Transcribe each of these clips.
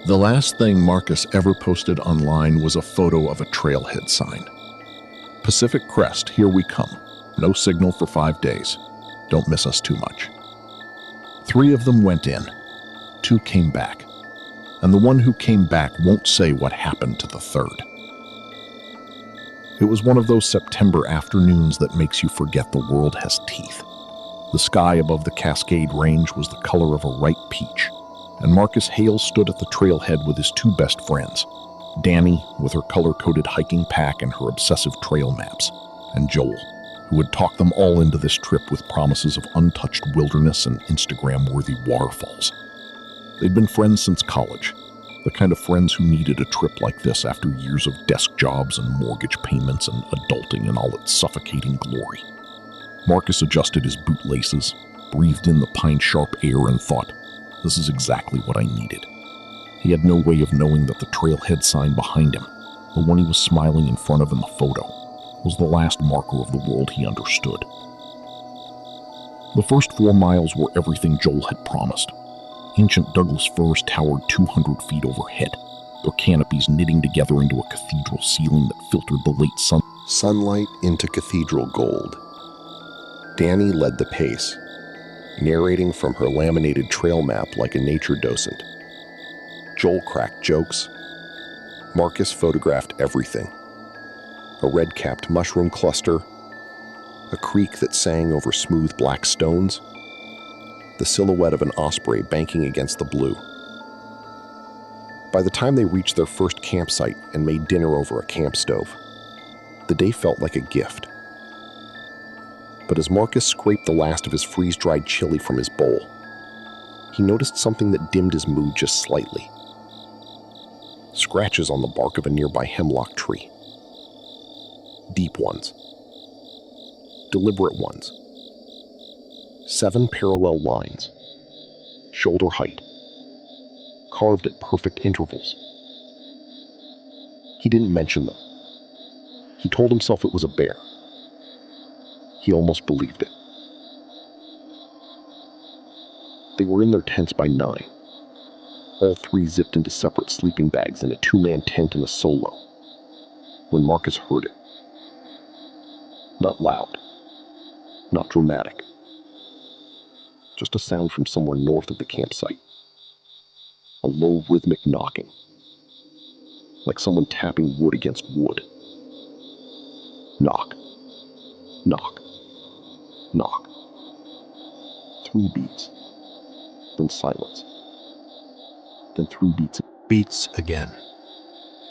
The last thing Marcus ever posted online was a photo of a trailhead sign. Pacific Crest, here we come. No signal for 5 days. Don't miss us too much. 3 of them went in. 2 came back. And the one who came back won't say what happened to the 3rd. It was one of those September afternoons that makes you forget the world has teeth. The sky above the Cascade Range was the color of a ripe peach, and Marcus Hale stood at the trailhead with his 2 best friends, Danny, with her color-coded hiking pack and her obsessive trail maps, and Joel, who had talked them all into this trip with promises of untouched wilderness and Instagram-worthy waterfalls. They'd been friends since college, the kind of friends who needed a trip like this after years of desk jobs and mortgage payments and adulting in all its suffocating glory. Marcus adjusted his bootlaces, breathed in the pine-sharp air, and thought, this is exactly what I needed. He had no way of knowing that the trailhead sign behind him, the one he was smiling in front of in the photo, was the last marker of the world he understood. The first 4 miles were everything Joel had promised. Ancient Douglas firs towered 200 feet overhead, their canopies knitting together into a cathedral ceiling that filtered the late sunlight into cathedral gold. Danny led the pace, narrating from her laminated trail map like a nature docent. Joel cracked jokes. Marcus photographed everything. A red-capped mushroom cluster, a creek that sang over smooth black stones, the silhouette of an osprey banking against the blue. By the time they reached their first campsite and made dinner over a camp stove, the day felt like a gift. But as Marcus scraped the last of his freeze-dried chili from his bowl, he noticed something that dimmed his mood just slightly. Scratches on the bark of a nearby hemlock tree. Deep ones. Deliberate ones. 7 parallel lines, shoulder height, carved at perfect intervals. He didn't mention them. He told himself it was a bear. He almost believed it. They were in their tents by 9, all 3 zipped into separate sleeping bags in a 2-man tent in a solo, when Marcus heard it. Not loud, not dramatic. Just a sound from somewhere north of the campsite. A low rhythmic knocking, like someone tapping wood against wood. Knock, knock, knock. 3 beats, then silence, then 3 beats. Beats again.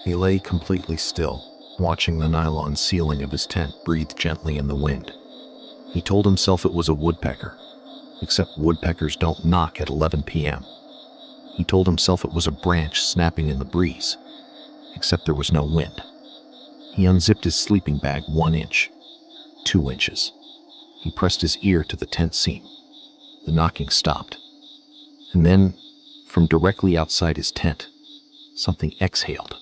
He lay completely still, watching the nylon ceiling of his tent breathe gently in the wind. He told himself it was a woodpecker, except woodpeckers don't knock at 11 p.m. He told himself it was a branch snapping in the breeze, except there was no wind. He unzipped his sleeping bag 1 inch, 2 inches. He pressed his ear to the tent seam. The knocking stopped. And then, from directly outside his tent, something exhaled.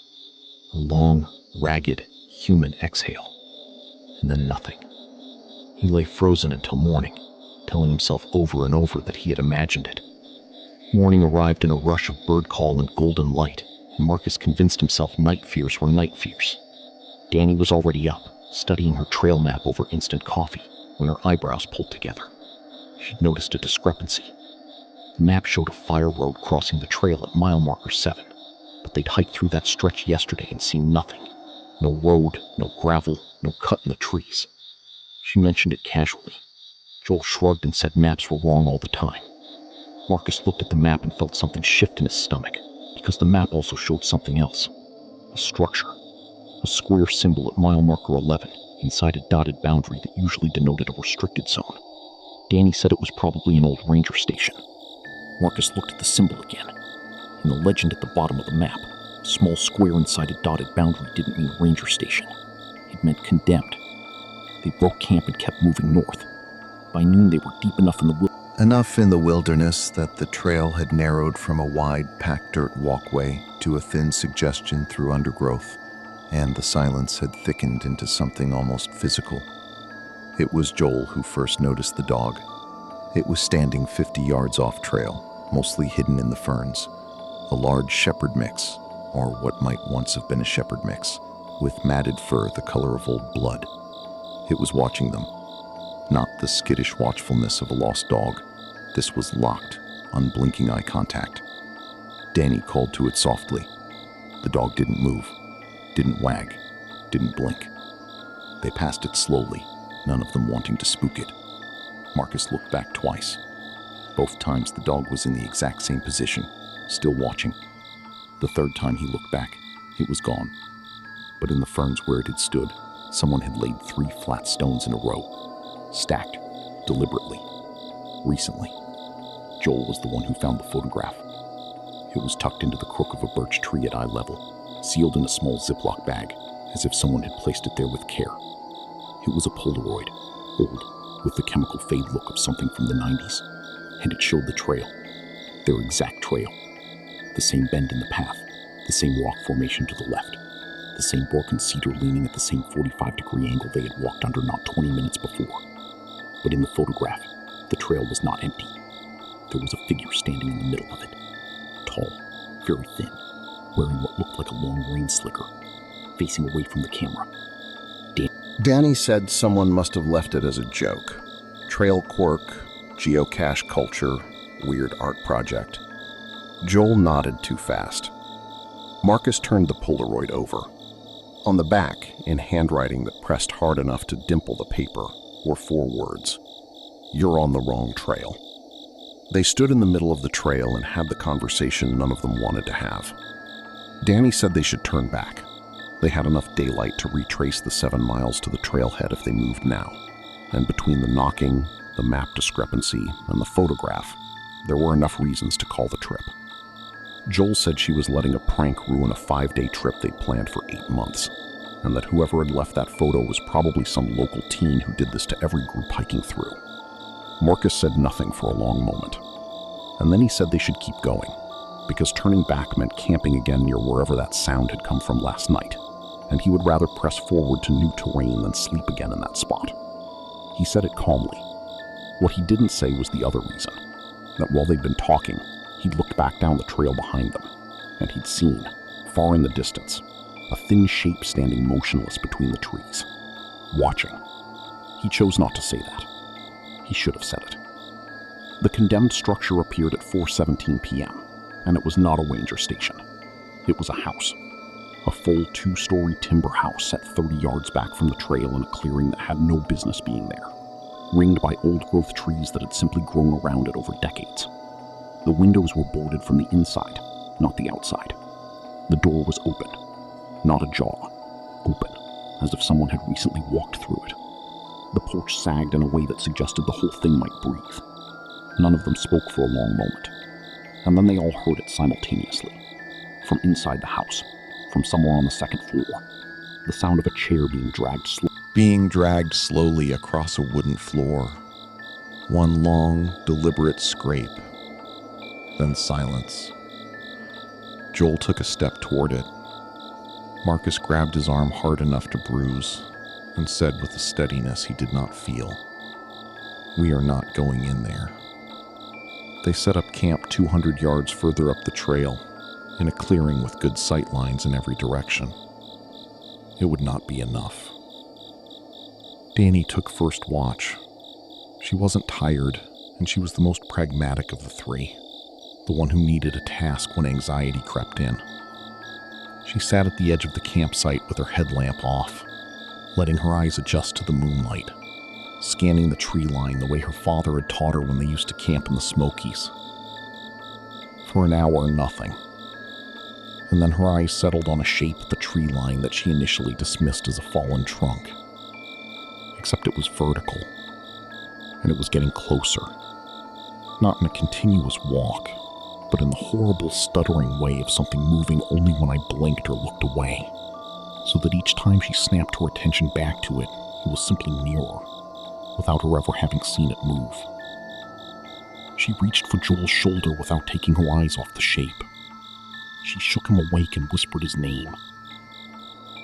A long, ragged, human exhale. And then nothing. He lay frozen until morning, telling himself over and over that he had imagined it. Morning arrived in a rush of bird call and golden light, and Marcus convinced himself night fears were night fears. Danny was already up, studying her trail map over instant coffee, when her eyebrows pulled together. She'd noticed a discrepancy. The map showed a fire road crossing the trail at mile marker 7, but they'd hiked through that stretch yesterday and seen nothing. No road, no gravel, no cut in the trees. She mentioned it casually. Joel shrugged and said maps were wrong all the time. Marcus looked at the map and felt something shift in his stomach, because the map also showed something else. A structure. A square symbol at mile marker 11, inside a dotted boundary that usually denoted a restricted zone. Danny said it was probably an old ranger station. Marcus looked at the symbol again. In the legend at the bottom of the map, a small square inside a dotted boundary didn't mean ranger station. It meant condemned. They broke camp and kept moving north. By noon they were deep enough in the wilderness that the trail had narrowed from a wide packed dirt walkway to a thin suggestion through undergrowth, and the silence had thickened into something almost physical. It was Joel who first noticed the dog. It was standing 50 yards off trail, mostly hidden in the ferns. A large shepherd mix, or what might once have been a shepherd mix, with matted fur the color of old blood. It was watching them. Not the skittish watchfulness of a lost dog. This was locked, unblinking eye contact. Danny called to it softly. The dog didn't move, didn't wag, didn't blink. They passed it slowly, none of them wanting to spook it. Marcus looked back twice. Both times the dog was in the exact same position, still watching. The third time he looked back, it was gone. But in the ferns where it had stood, someone had laid 3 flat stones in a row, stacked deliberately. Recently, Joel was the one who found the photograph. It was tucked into the crook of a birch tree at eye level, sealed in a small Ziploc bag, as if someone had placed it there with care. It was a Polaroid, old, with the chemical fade look of something from the 90s, and it showed the trail, their exact trail. The same bend in the path, the same rock formation to the left, the same broken cedar leaning at the same 45-degree angle they had walked under not 20 minutes before. But in the photograph, the trail was not empty. There was a figure standing in the middle of it, tall, very thin, wearing what looked like a long rain slicker, facing away from the camera. Danny said someone must have left it as a joke. Trail quirk, geocache culture, weird art project. Joel nodded too fast. Marcus turned the Polaroid over. On the back, in handwriting that pressed hard enough to dimple the paper, were 4 words. "You're on the wrong trail." They stood in the middle of the trail and had the conversation none of them wanted to have. Danny said they should turn back. They had enough daylight to retrace the 7 miles to the trailhead if they moved now. And between the knocking, the map discrepancy, and the photograph, there were enough reasons to call the trip. Joel said she was letting a prank ruin a 5-day trip they'd planned for 8 months, and that whoever had left that photo was probably some local teen who did this to every group hiking through. Marcus said nothing for a long moment, and then he said they should keep going, because turning back meant camping again near wherever that sound had come from last night, and he would rather press forward to new terrain than sleep again in that spot. He said it calmly. What he didn't say was the other reason, that while they'd been talking, he'd looked back down the trail behind them, and he'd seen, far in the distance, a thin shape standing motionless between the trees, watching. He chose not to say that. He should have said it. The condemned structure appeared at 4:17 p.m., and it was not a ranger station. It was a house. A full 2-story timber house set 30 yards back from the trail in a clearing that had no business being there, ringed by old-growth trees that had simply grown around it over decades. The windows were boarded from the inside, not the outside. The door was open, not ajar, open, as if someone had recently walked through it. The porch sagged in a way that suggested the whole thing might breathe. None of them spoke for a long moment, and then they all heard it simultaneously. From inside the house, from somewhere on the 2nd floor, the sound of a chair being dragged slowly across a wooden floor. One long, deliberate scrape, then silence. Joel took a step toward it. Marcus grabbed his arm hard enough to bruise and said with a steadiness he did not feel, "We are not going in there." They set up camp 200 yards further up the trail, in a clearing with good sight lines in every direction. It would not be enough. Danny took first watch. She wasn't tired, and she was the most pragmatic of the 3, the one who needed a task when anxiety crept in. She sat at the edge of the campsite with her headlamp off, letting her eyes adjust to the moonlight, scanning the tree line the way her father had taught her when they used to camp in the Smokies. For an hour, nothing. And then her eyes settled on a shape at the tree line that she initially dismissed as a fallen trunk. Except it was vertical, and it was getting closer. Not in a continuous walk, but in the horrible stuttering way of something moving only when I blinked or looked away, so that each time she snapped her attention back to it, it was simply nearer, without her ever having seen it move. She reached for Joel's shoulder without taking her eyes off the shape. She shook him awake and whispered his name.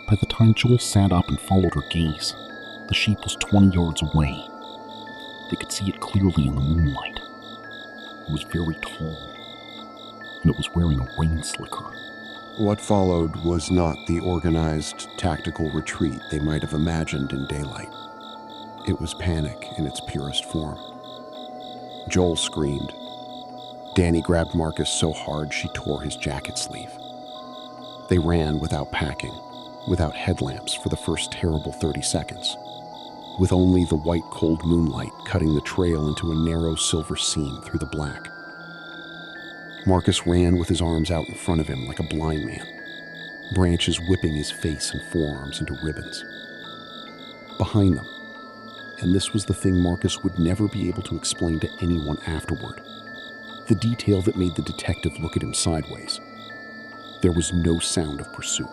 By the time Joel sat up and followed her gaze, the shape was 20 yards away. They could see it clearly in the moonlight. It was very tall. and it was wearing a rain slicker. What followed was not the organized, tactical retreat they might have imagined in daylight. It was panic in its purest form. Joel screamed. Danny grabbed Marcus so hard she tore his jacket sleeve. They ran without packing, without headlamps for the first terrible 30 seconds, with only the white cold moonlight cutting the trail into a narrow silver seam through the black. Marcus ran with his arms out in front of him like a blind man, branches whipping his face and forearms into ribbons. Behind them, and this was the thing Marcus would never be able to explain to anyone afterward, the detail that made the detective look at him sideways. There was no sound of pursuit,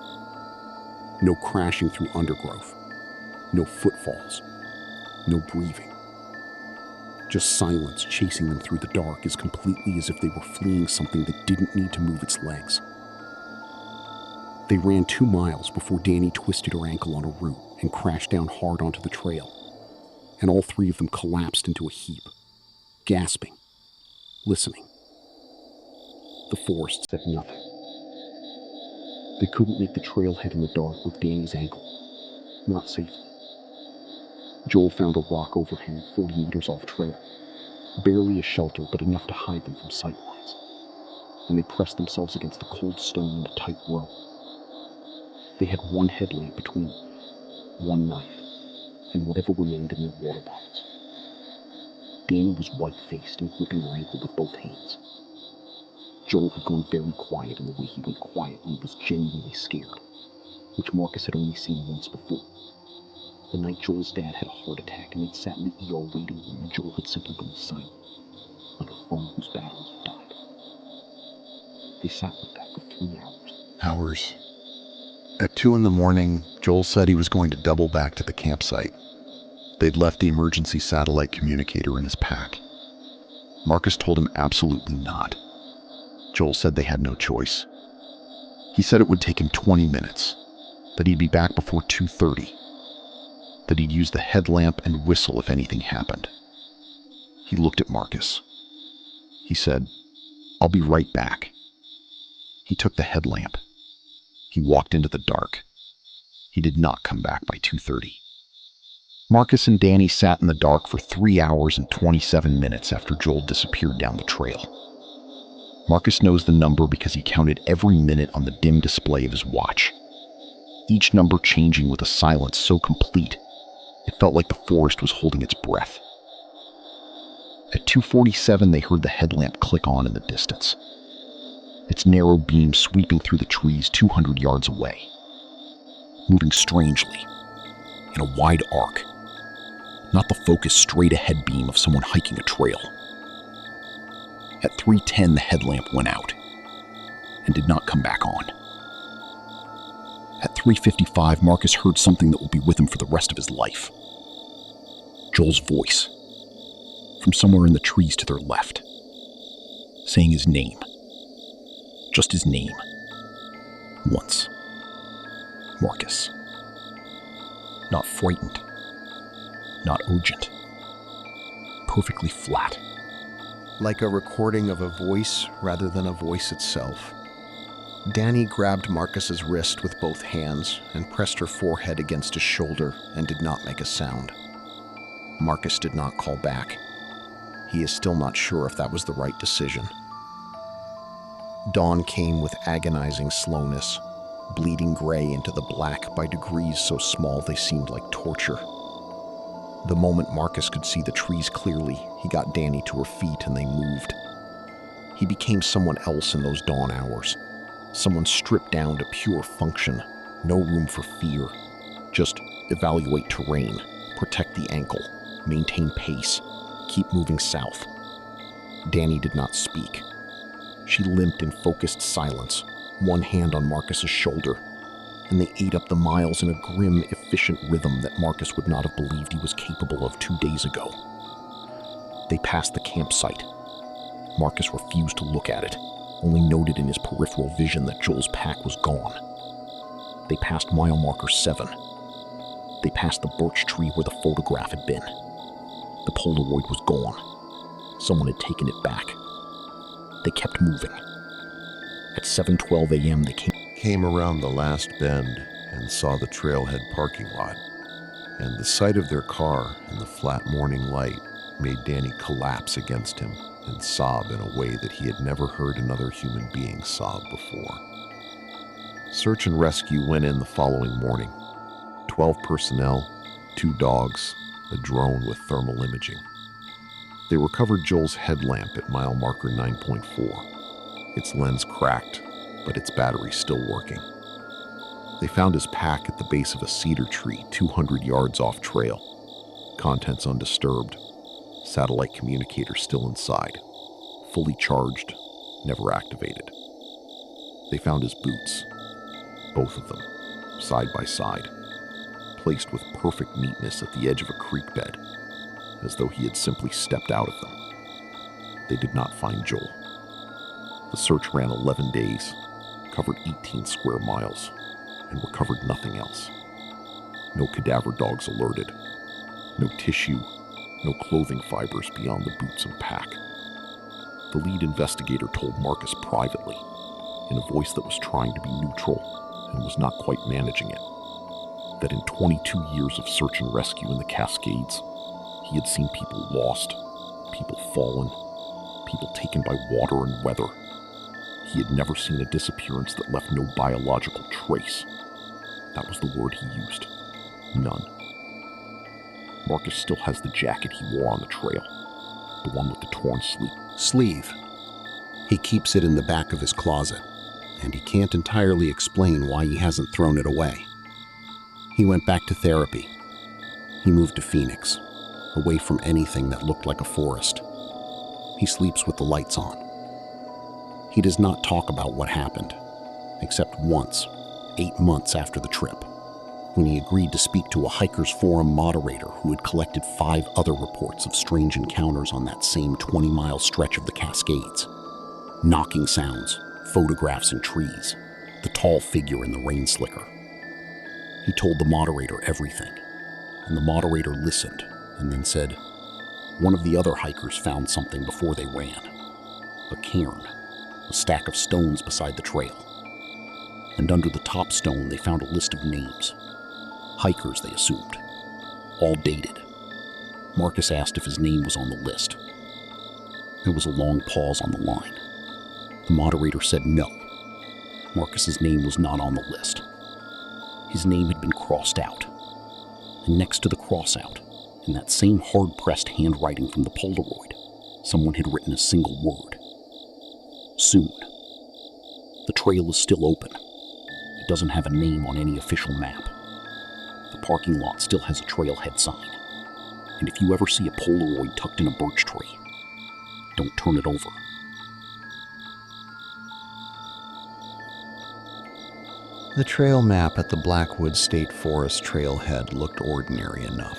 no crashing through undergrowth, no footfalls, no breathing. Just silence chasing them through the dark as completely as if they were fleeing something that didn't need to move its legs. They ran 2 miles before Danny twisted her ankle on a root and crashed down hard onto the trail, and all 3 of them collapsed into a heap, gasping, listening. The forest said nothing. They couldn't make the trailhead in the dark with Danny's ankle, not safely. Joel found a rock overhang 40 meters off trail, barely a shelter but enough to hide them from sightlines, and they pressed themselves against the cold stone in a tight row. They had 1 headlamp between them, 1 knife, and whatever remained in their water bottles. Danny was white-faced and gripping her ankle with both hands. Joel had gone very quiet, and the way he went quietly was genuinely scared, which Marcus had only seen once before. The night Joel's dad had a heart attack and they'd sat in the ER waiting room and Joel had simply been silent, like a phone whose batteries had died. They sat like that for 3 hours. At 2 in the morning, Joel said he was going to double back to the campsite. They'd left the emergency satellite communicator in his pack. Marcus told him absolutely not. Joel said they had no choice. He said it would take him 20 minutes, that he'd be back before 2:30, that he'd use the headlamp and whistle if anything happened. He looked at Marcus. He said, "I'll be right back." He took the headlamp. He walked into the dark. He did not come back by 2:30. Marcus and Danny sat in the dark for 3 hours and 27 minutes after Joel disappeared down the trail. Marcus knows the number because he counted every minute on the dim display of his watch, each number changing with a silence so complete it felt like the forest was holding its breath. At 2:47 they heard the headlamp click on in the distance, its narrow beam sweeping through the trees 200 yards away, moving strangely, in a wide arc, not the focused straight-ahead beam of someone hiking a trail. At 3:10 the headlamp went out and did not come back on. At 3:55 Marcus heard something that will be with him for the rest of his life. Joel's voice, from somewhere in the trees to their left, saying his name. Just his name. Once. Marcus. Not frightened. Not urgent. Perfectly flat. Like a recording of a voice rather than a voice itself. Danny grabbed Marcus's wrist with both hands and pressed her forehead against his shoulder and did not make a sound. Marcus did not call back. He is still not sure if that was the right decision. Dawn came with agonizing slowness, bleeding gray into the black by degrees so small they seemed like torture. The moment Marcus could see the trees clearly, he got Danny to her feet and they moved. He became someone else in those dawn hours, someone stripped down to pure function, no room for fear. Just evaluate terrain, protect the ankle, maintain pace, keep moving south. Danny did not speak. She limped in focused silence, one hand on Marcus's shoulder, and they ate up the miles in a grim, efficient rhythm that Marcus would not have believed he was capable of 2 days ago. They passed the campsite. Marcus refused to look at it, only noted in his peripheral vision that Joel's pack was gone. They passed mile marker 7. They passed the birch tree where the photograph had been. The Polaroid was gone. Someone had taken it back. They kept moving. At 7:12 a.m., they Came around the last bend and saw the trailhead parking lot, and the sight of their car in the flat morning light made Danny collapse against him and sob in a way that he had never heard another human being sob before. Search and rescue went in the following morning. 12 personnel, 2 dogs, a drone with thermal imaging. They recovered Joel's headlamp at mile marker 9.4. Its lens cracked, but its battery still working. They found his pack at the base of a cedar tree 200 yards off trail. Contents undisturbed. Satellite communicator still inside. Fully charged, never activated. They found his boots. Both of them, side by side, placed with perfect neatness at the edge of a creek bed, as though he had simply stepped out of them. They did not find Joel. The search ran 11 days, covered 18 square miles, and recovered nothing else. No cadaver dogs alerted. No tissue, no clothing fibers beyond the boots and pack. The lead investigator told Marcus privately, in a voice that was trying to be neutral and was not quite managing it, that in 22 years of search and rescue in the Cascades, he had seen people lost, people fallen, people taken by water and weather. He had never seen a disappearance that left no biological trace. That was the word he used. None. Marcus still has the jacket he wore on the trail, the one with the torn Sleeve. He keeps it in the back of his closet, and he can't entirely explain why he hasn't thrown it away. He went back to therapy. He moved to Phoenix, away from anything that looked like a forest. He sleeps with the lights on. He does not talk about what happened, except once, 8 months after the trip, when he agreed to speak to a hikers forum moderator who had collected 5 other reports of strange encounters on that same 20-mile stretch of the Cascades. Knocking sounds, photographs in trees, the tall figure in the rain slicker. He told the moderator everything, and the moderator listened and then said, one of the other hikers found something before they ran. A cairn, a stack of stones beside the trail. And under the top stone they found a list of names. Hikers, they assumed. All dated. Marcus asked if his name was on the list. There was a long pause on the line. The moderator said no. Marcus's name was not on the list. His name had been crossed out. And next to the crossout, in that same hard-pressed handwriting from the Polaroid, someone had written a single word. Soon. The trail is still open. It doesn't have a name on any official map. The parking lot still has a trailhead sign. And if you ever see a Polaroid tucked in a birch tree, don't turn it over. The trail map at the Blackwood State Forest trailhead looked ordinary enough.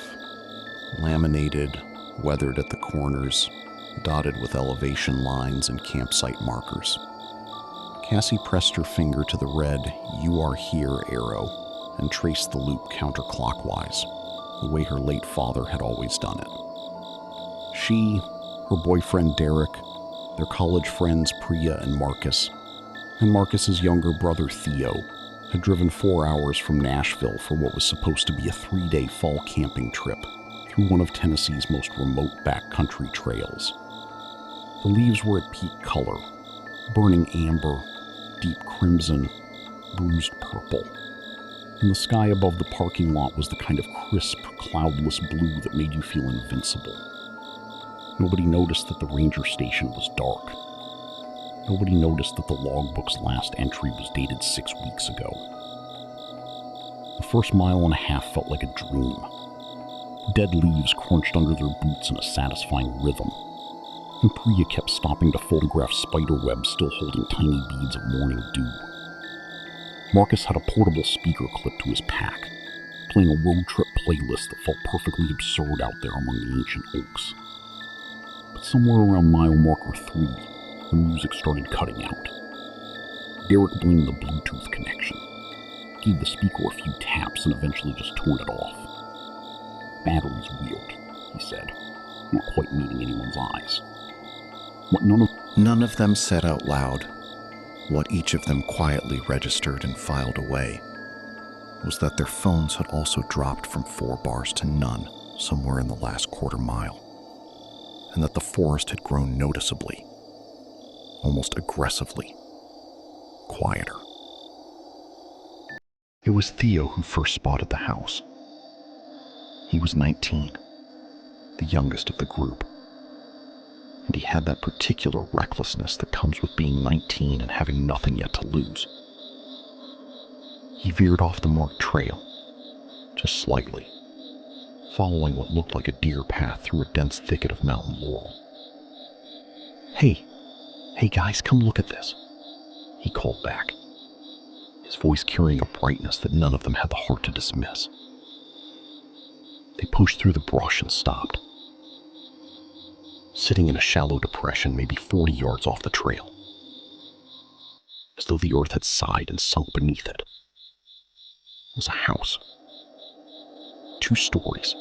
Laminated, weathered at the corners, dotted with elevation lines and campsite markers. Cassie pressed her finger to the red "You Are Here" arrow and traced the loop counterclockwise, the way her late father had always done it. She, her boyfriend Derek, their college friends Priya and Marcus's younger brother Theo, had driven 4 hours from Nashville for what was supposed to be a 3-day fall camping trip through one of Tennessee's most remote backcountry trails. The leaves were at peak color, burning amber, deep crimson, bruised purple, and the sky above the parking lot was the kind of crisp, cloudless blue that made you feel invincible. Nobody noticed that the ranger station was dark. Nobody noticed that the logbook's last entry was dated 6 weeks ago. The first mile and a half felt like a dream. Dead leaves crunched under their boots in a satisfying rhythm, and Priya kept stopping to photograph spider webs still holding tiny beads of morning dew. Marcus had a portable speaker clipped to his pack, playing a road trip playlist that felt perfectly absurd out there among the ancient oaks. But somewhere around mile marker 3, the music started cutting out. Derek blamed the Bluetooth connection, gave the speaker a few taps, and eventually just turned it off. Battery's weird, he said, not quite meeting anyone's eyes. What None of them said out loud. What each of them quietly registered and filed away was that their phones had also dropped from 4 bars to none somewhere in the last quarter mile, and that the forest had grown noticeably, almost aggressively, quieter. It was Theo who first spotted the house. He was 19, the youngest of the group, and he had that particular recklessness that comes with being 19 and having nothing yet to lose. He veered off the marked trail, just slightly, following what looked like a deer path through a dense thicket of mountain laurel. Hey guys, come look at this," he called back, his voice carrying a brightness that none of them had the heart to dismiss. They pushed through the brush and stopped, sitting in a shallow depression maybe 40 yards off the trail, as though the earth had sighed and sunk beneath it. It was a house. 2 stories.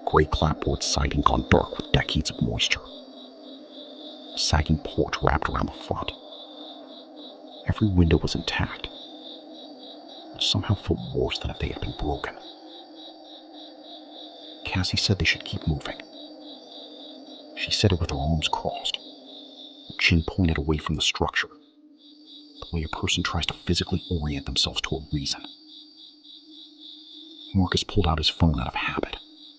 Gray clapboard siding gone dark with decades of moisture. A sagging porch wrapped around the front. Every window was intact, which somehow felt worse than if they had been broken. Cassie said they should keep moving. She said it with her arms crossed, her chin pointed away from the structure, the way a person tries to physically orient themselves to a reason. Marcus pulled out his phone out of habit.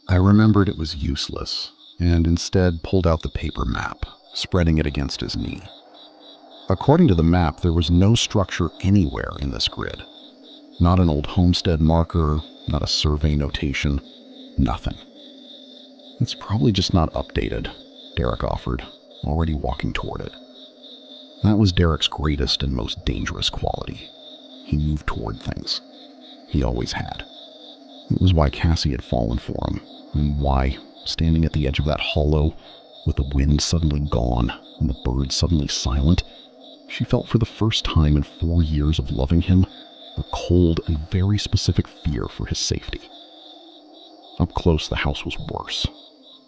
I remembered it was useless, and instead pulled out the paper map, spreading it against his knee. According to the map, there was no structure anywhere in this grid. Not an old homestead marker, not a survey notation, nothing. It's probably just not updated, Derek offered, already walking toward it. That was Derek's greatest and most dangerous quality. He moved toward things. He always had. It was why Cassie had fallen for him, and why, standing at the edge of that hollow, with the wind suddenly gone and the birds suddenly silent, she felt for the first time in 4 years of loving him a cold and very specific fear for his safety. Up close, the house was worse.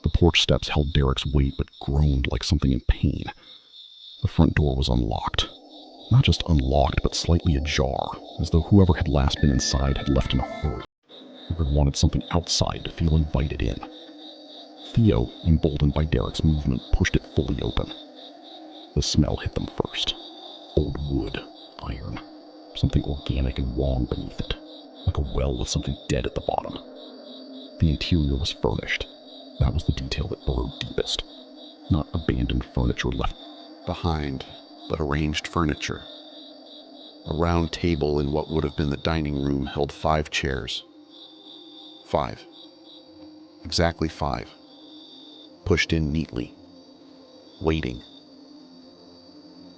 The porch steps held Derek's weight but groaned like something in pain. The front door was unlocked. Not just unlocked, but slightly ajar, as though whoever had last been inside had left in a hurry, or had wanted something outside to feel invited in. Theo, emboldened by Derek's movement, pushed it fully open. The smell hit them first. Old wood, iron, something organic and wrong beneath it, like a well with something dead at the bottom. The interior was furnished. That was the detail that burrowed deepest. Not abandoned furniture left behind, but arranged furniture. A round table in what would have been the dining room held 5 chairs. 5. Exactly 5. Pushed in neatly. Waiting.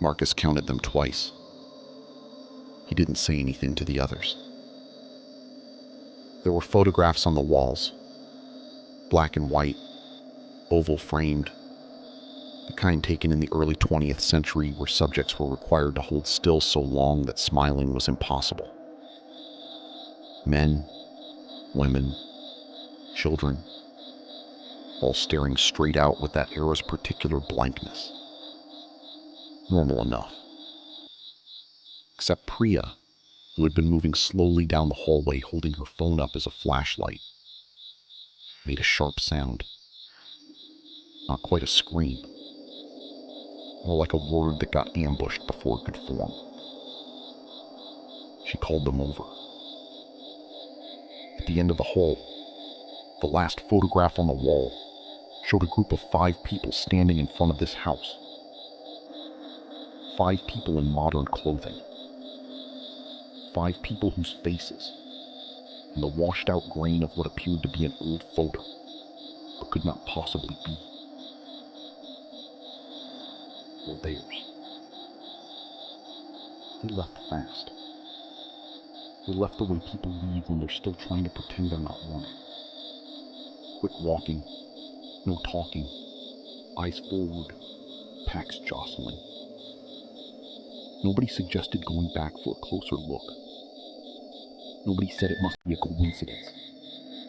Marcus counted them twice. He didn't say anything to the others. There were photographs on the walls. Black and white, oval framed. The kind taken in the early 20th century where subjects were required to hold still so long that smiling was impossible. Men, women, children, all staring straight out with that era's particular blankness. Normal enough. Except Priya, who had been moving slowly down the hallway holding her phone up as a flashlight, made a sharp sound. Not quite a scream. More like a word that got ambushed before it could form. She called them over. At the end of the hall, the last photograph on the wall showed a group of 5 people standing in front of this house. 5 people in modern clothing. 5 people whose faces, in the washed-out grain of what appeared to be an old photo, but could not possibly be, were theirs. They left fast. They left the way people leave when they're still trying to pretend they're not running. Quick walking, no talking, eyes forward, packs jostling. Nobody suggested going back for a closer look. Nobody said it must be a coincidence,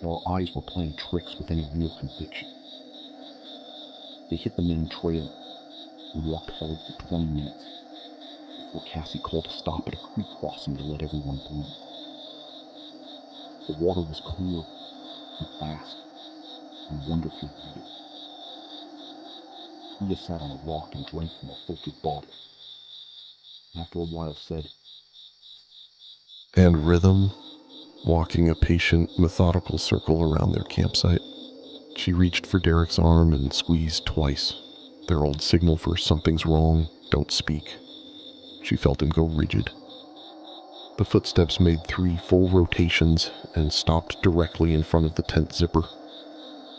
or our eyes were playing tricks with any real conviction. They hit the main trail and walked hard for 20 minutes, before Cassie called a stop at a creek crossing to let everyone breathe. The water was clear and fast and wonderfully muted. Priya sat on a rock and drank from a filtered bottle. After a while said, And rhythm, walking a patient, methodical circle around their campsite. She reached for Derek's arm and squeezed twice. Their old signal for something's wrong, don't speak. She felt him go rigid. The footsteps made 3 full rotations and stopped directly in front of the tent zipper.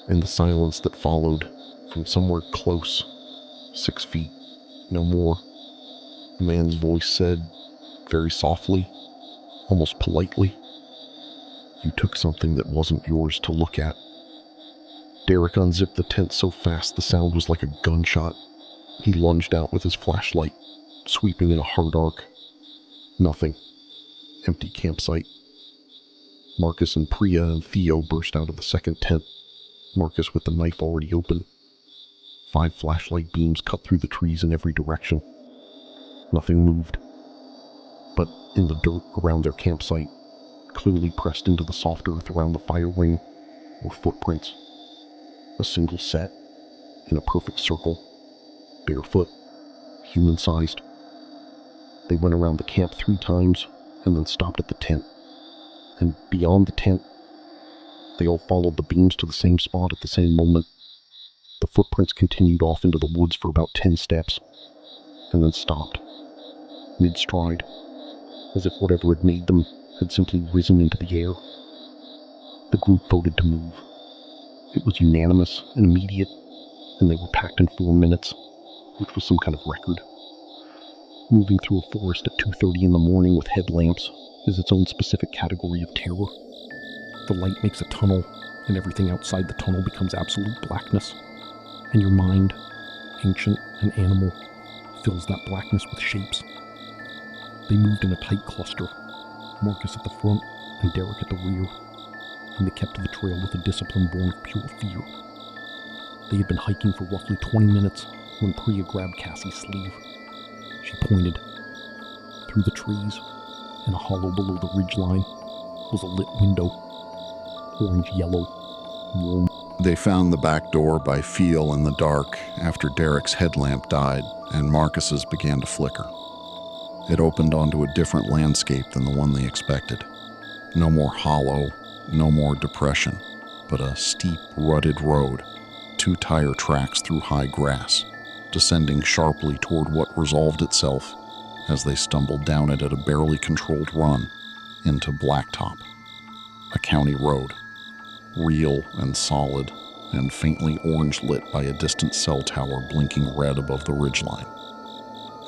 In the silence that followed, from somewhere close, 6 feet, no more, a man's voice said, very softly, almost politely, "You took something that wasn't yours to look at." Derek unzipped the tent so fast the sound was like a gunshot. He lunged out with his flashlight, sweeping in a hard arc. Nothing. Empty campsite. Marcus and Priya and Theo burst out of the second tent, Marcus with the knife already open. 5 flashlight beams cut through the trees in every direction. Nothing moved. But in the dirt around their campsite, clearly pressed into the soft earth around the fire ring, were footprints. A single set, in a perfect circle, barefoot, human-sized. They went around the camp 3 times, and then stopped at the tent. And beyond the tent, they all followed the beams to the same spot at the same moment. The footprints continued off into the woods for about 10 steps, and then stopped, mid-stride, as if whatever had made them had simply risen into the air. The group voted to move. It was unanimous and immediate, and they were packed in 4 minutes, which was some kind of record. Moving through a forest at 2:30 in the morning with headlamps is its own specific category of terror. The light makes a tunnel, and everything outside the tunnel becomes absolute blackness, and your mind, ancient and animal, fills that blackness with shapes. They moved in a tight cluster, Marcus at the front and Derek at the rear, and they kept to the trail with a discipline born of pure fear. They had been hiking for roughly 20 minutes when Priya grabbed Cassie's sleeve. She pointed. Through the trees, in a hollow below the ridgeline, was a lit window, orange-yellow, warm. They found the back door by feel in the dark after Derek's headlamp died and Marcus's began to flicker. It opened onto a different landscape than the one they expected. No more hollow, no more depression, but a steep, rutted road, 2 tire tracks through high grass, descending sharply toward what resolved itself, as they stumbled down it at a barely controlled run, into blacktop. A county road, real and solid, and faintly orange lit by a distant cell tower blinking red above the ridgeline.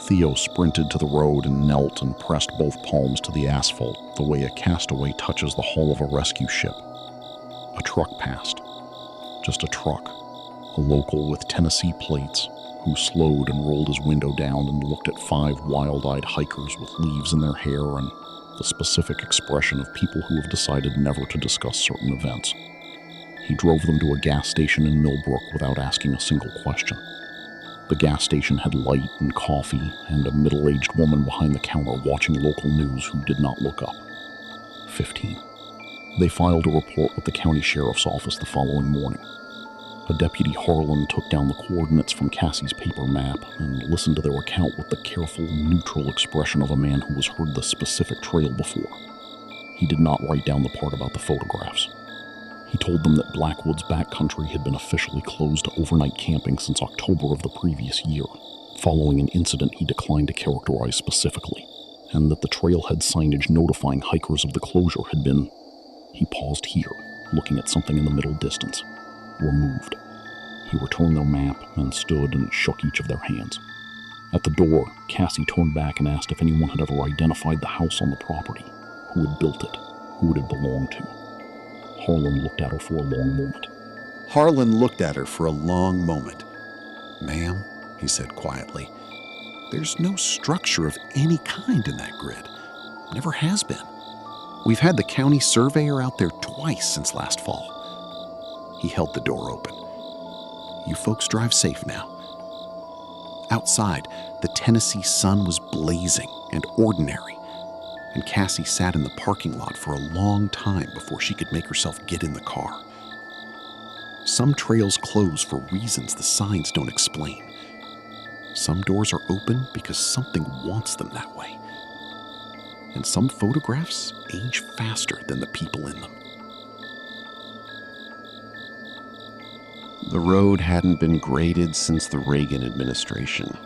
Theo sprinted to the road and knelt and pressed both palms to the asphalt the way a castaway touches the hull of a rescue ship. A truck passed. Just a truck. A local with Tennessee plates, who slowed and rolled his window down and looked at 5 wild-eyed hikers with leaves in their hair and the specific expression of people who have decided never to discuss certain events. He drove them to a gas station in Millbrook without asking a single question. The gas station had light and coffee and a middle-aged woman behind the counter watching local news who did not look up. 15. They filed a report with the county sheriff's office the following morning. A deputy Harlan took down the coordinates from Cassie's paper map and listened to their account with the careful, neutral expression of a man who has heard the specific trail before. He did not write down the part about the photographs. He told them that Blackwood's backcountry had been officially closed to overnight camping since October of the previous year, following an incident he declined to characterize specifically, and that the trailhead signage notifying hikers of the closure had been, he paused here, looking at something in the middle distance, removed. He returned their map and stood and shook each of their hands. At the door, Cassie turned back and asked if anyone had ever identified the house on the property, who had built it, who it had belonged to. Harlan looked at her for a long moment. Harlan looked at her for a long moment. "Ma'am," he said quietly, "there's no structure of any kind in that grid. Never has been. We've had the county surveyor out there twice since last fall." He held the door open. "You folks drive safe now." Outside, the Tennessee sun was blazing and ordinary, and Cassie sat in the parking lot for a long time before she could make herself get in the car. Some trails close for reasons the signs don't explain. Some doors are open because something wants them that way. And some photographs age faster than the people in them. The road hadn't been graded since the Reagan administration.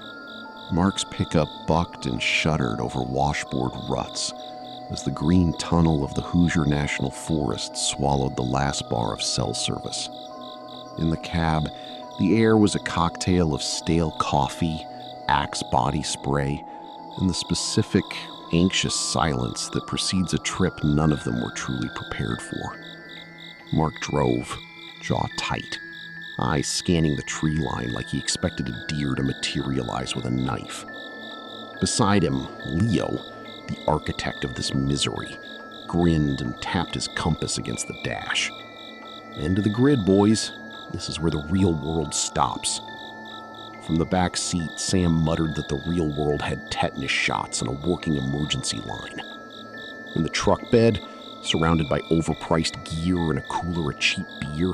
Mark's pickup bucked and shuddered over washboard ruts as the green tunnel of the Hoosier National Forest swallowed the last bar of cell service. In the cab, the air was a cocktail of stale coffee, Axe body spray, and the specific, anxious silence that precedes a trip none of them were truly prepared for. Mark drove, jaw tight, eyes scanning the tree line like he expected a deer to materialize with a knife. Beside him, Leo, the architect of this misery, grinned and tapped his compass against the dash. End of the grid, boys. This is where the real world stops. From the back seat, Sam muttered that the real world had tetanus shots and a working emergency line. In the truck bed, surrounded by overpriced gear and a cooler of cheap beer,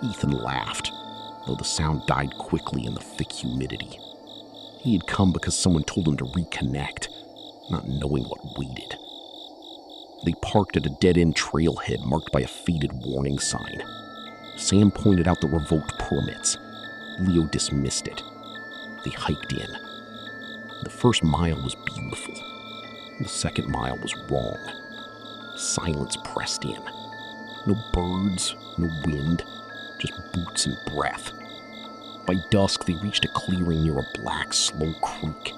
Ethan laughed, though the sound died quickly in the thick humidity. He had come because someone told him to reconnect, not knowing what waited. They parked at a dead-end trailhead marked by a faded warning sign. Sam pointed out the revoked permits. Leo dismissed it. They hiked in. The first mile was beautiful. The second mile was wrong. Silence pressed in. No birds, no wind, just boots and breath. By dusk, they reached a clearing near a black, slow creek.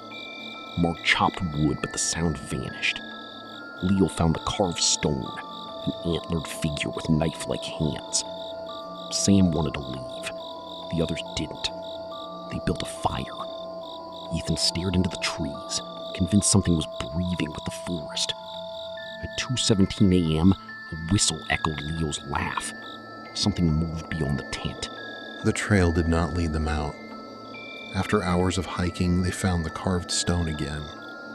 Mark chopped wood, but the sound vanished. Leo found a carved stone, an antlered figure with knife-like hands. Sam wanted to leave. The others didn't. They built a fire. Ethan stared into the trees, convinced something was breathing with the forest. At 2:17 a.m., a whistle echoed Leo's laugh. Something moved beyond the tent. The trail did not lead them out. After hours of hiking, they found the carved stone again,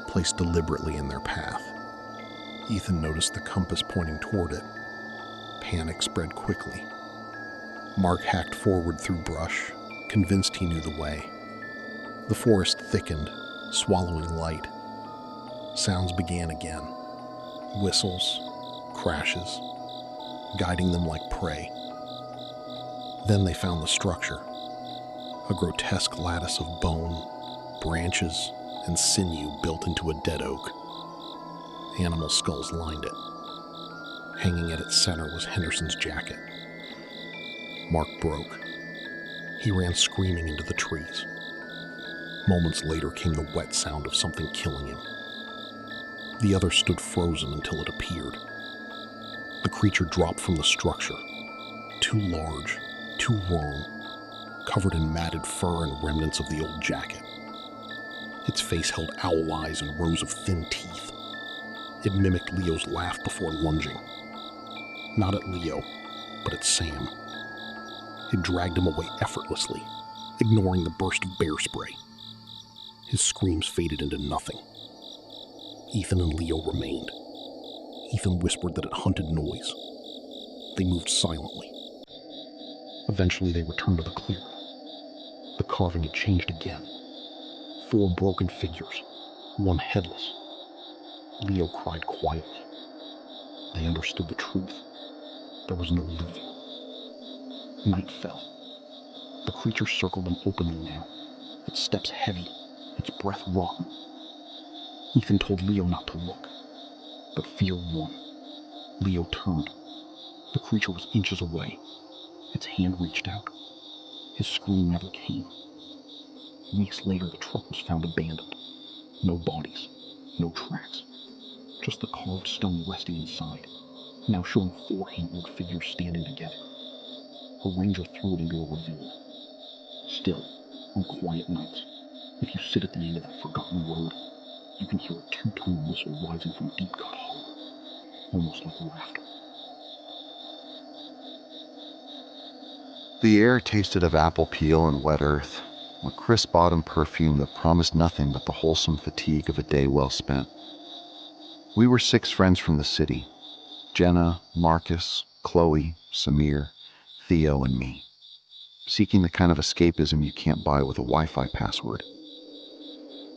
placed deliberately in their path. Ethan noticed the compass pointing toward it. Panic spread quickly. Mark hacked forward through brush, convinced he knew the way. The forest thickened, swallowing light. Sounds began again. Whistles, crashes, guiding them like prey. Then they found the structure. A grotesque lattice of bone, branches, and sinew built into a dead oak. Animal skulls lined it. Hanging at its center was Henderson's jacket. Mark broke. He ran screaming into the trees. Moments later came the wet sound of something killing him. The other stood frozen until it appeared. The creature dropped from the structure. Too large, too wrong, covered in matted fur and remnants of the old jacket. Its face held owl eyes and rows of thin teeth. It mimicked Leo's laugh before lunging. Not at Leo, but at Sam. It dragged him away effortlessly, ignoring the burst of bear spray. His screams faded into nothing. Ethan and Leo remained. Ethan whispered that it hunted noise. They moved silently. Eventually they returned to the clearing. The carving had changed again. 4 broken figures, one headless. Leo cried quietly. They understood the truth. There was no leaving. Night fell. The creature circled them openly now, its steps heavy, its breath rotten. Ethan told Leo not to look, but fear won. Leo turned. The creature was inches away. Its hand reached out. His scream never came. Weeks later, the truck was found abandoned. No bodies, no tracks. Just the carved stone resting inside, now showing 4 antlered figures standing together. A ranger threw it into a ravine. Still, on quiet nights, if you sit at the end of that forgotten road, you can hear a 2-tone whistle rising from deep cut hollow, almost like laughter. The air tasted of apple peel and wet earth, a crisp autumn perfume that promised nothing but the wholesome fatigue of a day well spent. We were 6 friends from the city: Jenna, Marcus, Chloe, Samir, Theo, and me, seeking the kind of escapism you can't buy with a Wi-Fi password.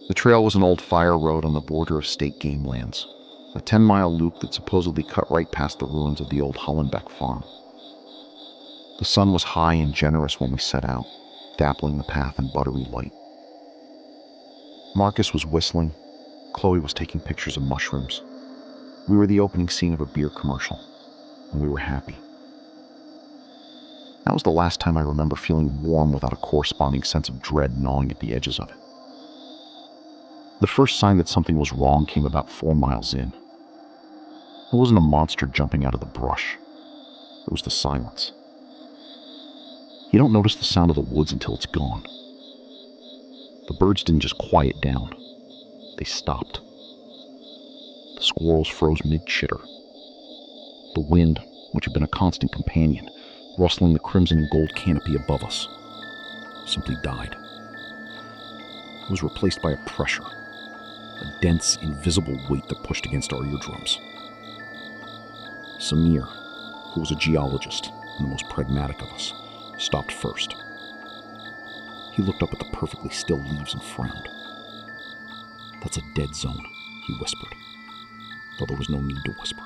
The trail was an old fire road on the border of state game lands, a 10-mile loop that supposedly cut right past the ruins of the old Hollenbeck farm. The sun was high and generous when we set out, dappling the path in buttery light. Marcus was whistling, Chloe was taking pictures of mushrooms. We were the opening scene of a beer commercial, and we were happy. That was the last time I remember feeling warm without a corresponding sense of dread gnawing at the edges of it. The first sign that something was wrong came about 4 miles in. It wasn't a monster jumping out of the brush. It was the silence. You don't notice the sound of the woods until it's gone. The birds didn't just quiet down. They stopped. The squirrels froze mid-chitter. The wind, which had been a constant companion, rustling the crimson and gold canopy above us, simply died. It was replaced by a pressure, a dense, invisible weight that pushed against our eardrums. Samir, who was a geologist and the most pragmatic of us, stopped first. He looked up at the perfectly still leaves and frowned. "That's a dead zone," he whispered, though there was no need to whisper.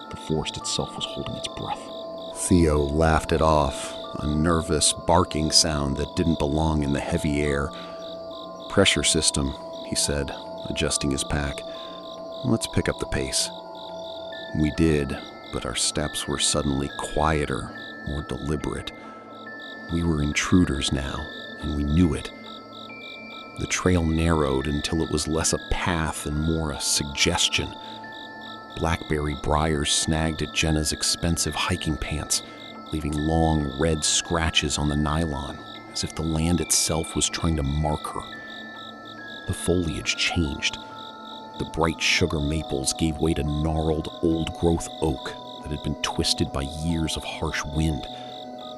The forest itself was holding its breath. Theo laughed it off, a nervous barking sound that didn't belong in the heavy air. "Pressure system," he said, adjusting his pack. "Let's pick up the pace." We did, but our steps were suddenly quieter, more deliberate. We were intruders now, and we knew it. The trail narrowed until it was less a path and more a suggestion. Blackberry briars snagged at Jenna's expensive hiking pants, leaving long red scratches on the nylon, as if the land itself was trying to mark her. The foliage changed. The bright sugar maples gave way to gnarled, old-growth oak that had been twisted by years of harsh wind,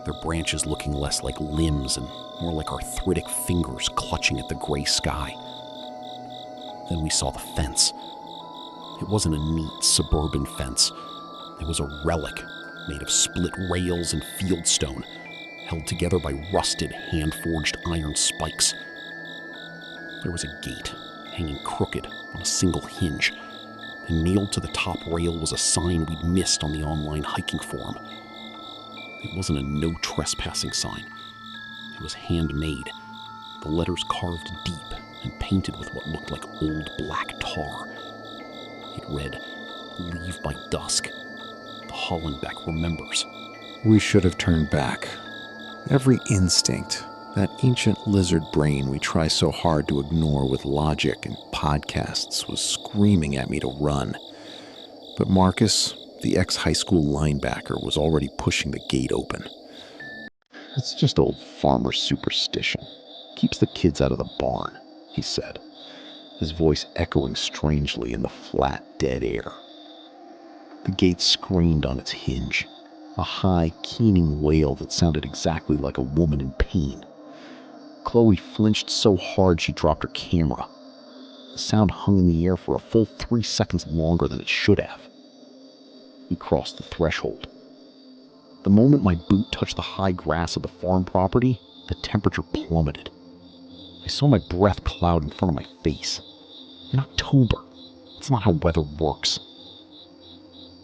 their branches looking less like limbs and more like arthritic fingers clutching at the gray sky. Then we saw the fence. It wasn't a neat suburban fence. It was a relic made of split rails and fieldstone, held together by rusted, hand-forged iron spikes. There was a gate hanging crooked on a single hinge, and nailed to the top rail was a sign we'd missed on the online hiking forum. It wasn't a no trespassing sign. It was handmade, the letters carved deep and painted with what looked like old black tar. It read, "Leave by dusk. The Hollenbeck remembers." We should have turned back. Every instinct, that ancient lizard brain we try so hard to ignore with logic and podcasts, was screaming at me to run. But Marcus, the ex-high school linebacker, was already pushing the gate open. "It's just old farmer superstition. Keeps the kids out of the barn," he said, his voice echoing strangely in the flat, dead air. The gate screamed on its hinge, a high, keening wail that sounded exactly like a woman in pain. Chloe flinched so hard she dropped her camera. The sound hung in the air for a full 3 seconds longer than it should have. We crossed the threshold. The moment my boot touched the high grass of the farm property, the temperature plummeted. I saw my breath cloud in front of my face. In October, that's not how weather works.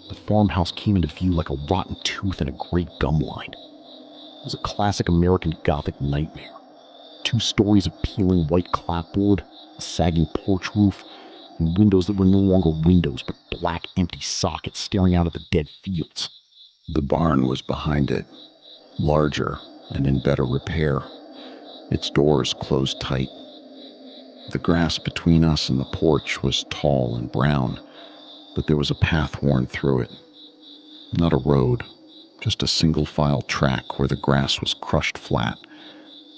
The farmhouse came into view like a rotten tooth in a great gum line. It was a classic American Gothic nightmare. 2 stories of peeling white clapboard, a sagging porch roof, and windows that were no longer windows but black, empty sockets staring out at the dead fields. The barn was behind it, larger and in better repair. Its doors closed tight. The grass between us and the porch was tall and brown, but there was a path worn through it. Not a road, just a single-file track where the grass was crushed flat,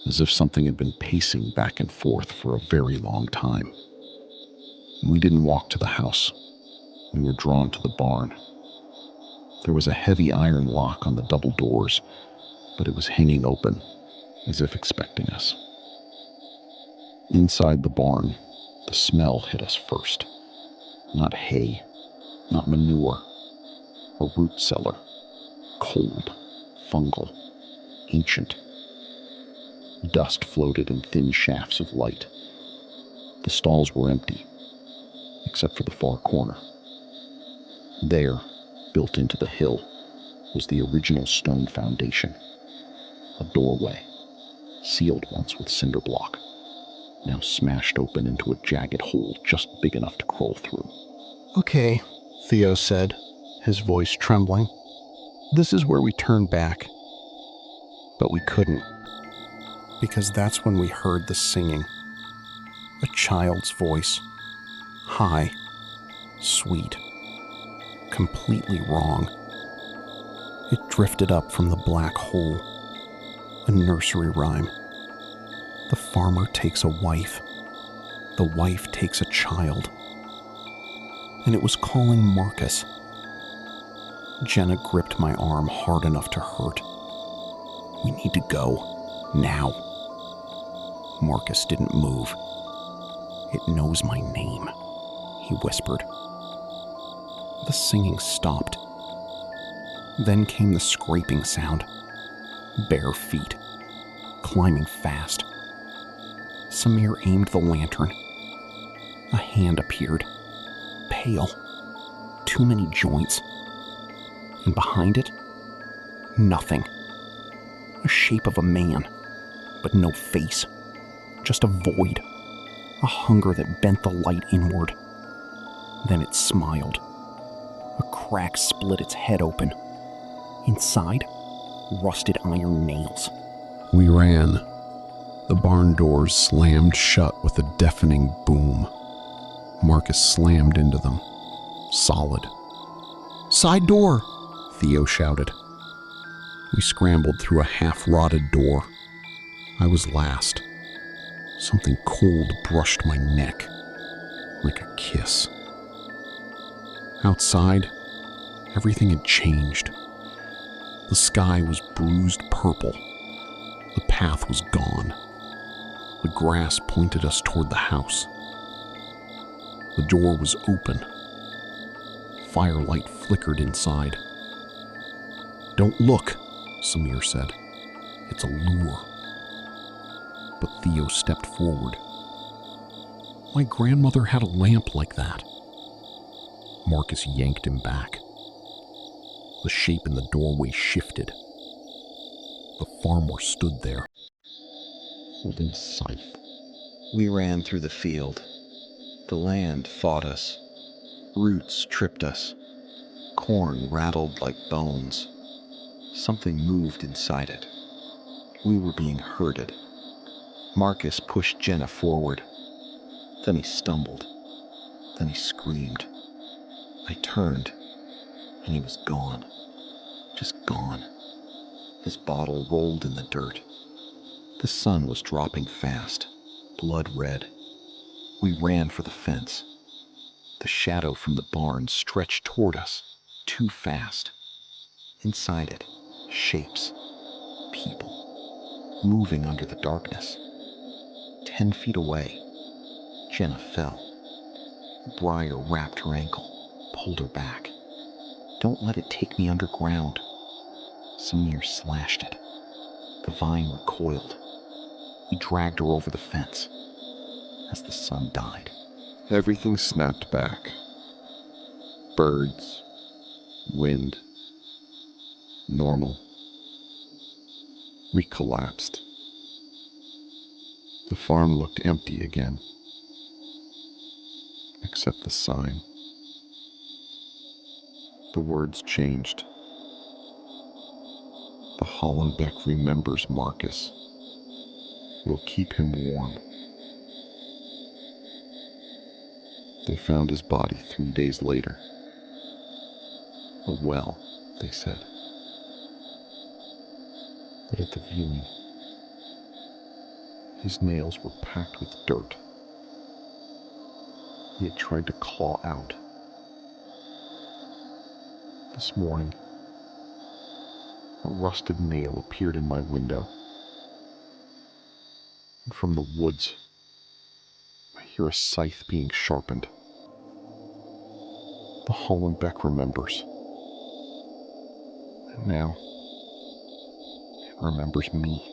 as if something had been pacing back and forth for a very long time. We didn't walk to the house. We were drawn to the barn. There was a heavy iron lock on the double doors, but it was hanging open. as if expecting us. Inside the barn, the smell hit us first. Not hay, not manure, a root cellar. Cold, fungal, ancient. Dust floated in thin shafts of light. The stalls were empty, except for the far corner. There, built into the hill, was the original stone foundation. A doorway, sealed once with cinder block, now smashed open into a jagged hole just big enough to crawl through. "Okay," Theo said, his voice trembling. "This is where we turn back." But we couldn't, because that's when we heard the singing. A child's voice. High, sweet, completely wrong. It drifted up from the black hole. A nursery rhyme. The farmer takes a wife. The wife takes a child. And it was calling Marcus. Jenna gripped my arm hard enough to hurt. "We need to go. Now." Marcus didn't move. "It knows my name," he whispered. The singing stopped. Then came the scraping sound. Bare feet, climbing fast. Samir aimed the lantern. A hand appeared, pale, too many joints. And behind it, nothing. A shape of a man, but no face. Just a void, a hunger that bent the light inward. Then it smiled. A crack split its head open. Inside, rusted iron nails. We ran. The barn doors slammed shut with a deafening boom. Marcus slammed into them, solid. "Side door!" Theo shouted. We scrambled through a half-rotted door. I was last. Something cold brushed my neck, like a kiss. Outside, everything had changed. The sky was bruised purple. The path was gone. The grass pointed us toward the house. The door was open. Firelight flickered inside. "Don't look," Samir said. "It's a lure." But Theo stepped forward. "My grandmother had a lamp like that." Marcus yanked him back. The shape in the doorway shifted. The farmer stood there, Holding a scythe. We ran through the field. The land fought us. Roots tripped us. Corn rattled like bones. Something moved inside it. We were being herded. Marcus pushed Jenna forward. Then he stumbled. Then he screamed. I turned, and he was gone. Just gone. His bottle rolled in the dirt. The sun was dropping fast, blood red. We ran for the fence. The shadow from the barn stretched toward us, too fast. Inside it, shapes, people, moving under the darkness. 10 feet away, Jenna fell. A briar wrapped her ankle, pulled her back. "Don't let it take me underground." Samir slashed it. The vine recoiled. He dragged her over the fence. As the sun died, Everything snapped back. Birds, wind, normal. We collapsed. The farm looked empty again, except the sign. The words changed. The Hollenbeck remembers Marcus. We'll keep him warm. They found his body 3 days later. A well, they said. But at the viewing, his nails were packed with dirt. He had tried to claw out. This morning, a rusted nail appeared in my window. And from the woods, I hear a scythe being sharpened. The Hollenbeck remembers. And now, it remembers me.